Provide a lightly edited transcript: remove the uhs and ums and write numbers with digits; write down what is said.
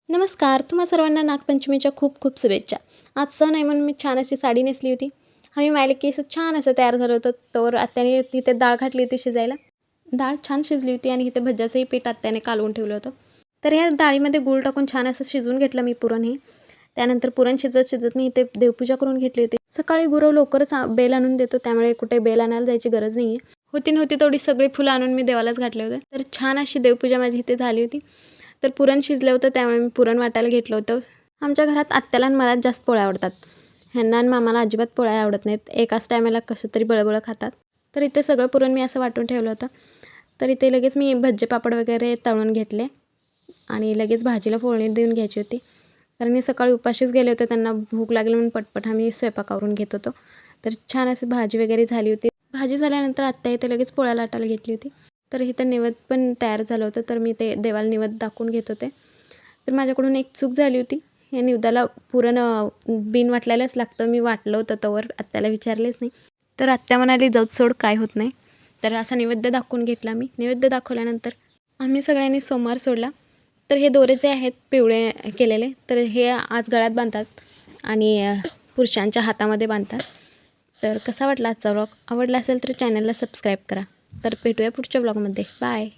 नमस्कार. तुम्हा सर्वांना नागपंचमीच्या खूप खूप शुभेच्छा. आज सण आहे म्हणून मी छान अशी साडी नेसली होती. आम्ही मायले की असं छान असं तयार झालं होतं. तोवर आत्याने तिथे डाळ घातली होती शिजायला. डाळ छान शिजली होती आणि इथे भज्याचंही पीठ आत्याने कालवून ठेवलं होतं. तर ह्या डाळीमध्ये गूळ टाकून छान असं शिजवून घेतलं मी पुरण हे. त्यानंतर पुरण शिजवत शिजवत मी इथे देवपूजा करून घेतली होती. सकाळी गुरव लवकरच बेल आणून देतो, त्यामुळे कुठे बेल आणायला जायची गरज नाही आहे. होती नव्हती तेवढी सगळी फुलं आणून मी देवालाच घातले होते. तर छान अशी देवपूजा माझी इथे झाली होती. तर पुरण शिजलं होतं, त्यामुळे मी पुरण वाटायला घेतलं होतं. आमच्या घरात आत्याला आणि मलाच जास्त पोळ्या आवडतात. ह्यांना आणि मामाला अजिबात पोळ्या आवडत नाहीत. एकाच टायमाला कसं तरी बळबळं खातात. तर इथे सगळं पुरण मी असं वाटून ठेवलं होतं. तर इथे लगेच मी भज्जे पापड वगैरे तळून घेतले आणि लगेच भाजीला फोडणी देऊन घ्यायची होती. कारण मी सकाळी उपाशीच गेले होते, त्यांना भूक लागली म्हणून पटपट आम्ही स्वयंपाक करून घेत होतो. तर छान अशी भाजी वगैरे झाली होती. भाजी झाल्यानंतर आत्या इथे लगेच पोळ्या लाटायला घेतली होती. तर इथं नैवेद्य पण तयार झालं होतं, तर मी ते देवाला नैवेद्य दाखवून घेत होते. तर माझ्याकडून एक चूक झाली होती. या निवेद्याला पुरण बिन वाटलेलंच लागतं. मी वाटलं होतं तोवर आत्याला विचारलेच नाही. तर आत्या म्हणाली, "जाऊच सोड, काय होत नाही." तर असा नैवेद्य दाखवून घेतला मी. नैवेद्य दाखवल्यानंतर आम्ही सगळ्यांनी सोमवार सोडला. तर हे दोरे जे आहेत पिवळे केलेले, तर हे आज गळ्यात बांधतात आणि पुरुषांच्या हातामध्ये बांधतात. तर कसा वाटला आजचा व्लॉग? आवडला असेल तर चॅनलला सबस्क्राईब करा. तर भेटूया पुढच्या व्लॉगमध्ये. बाय.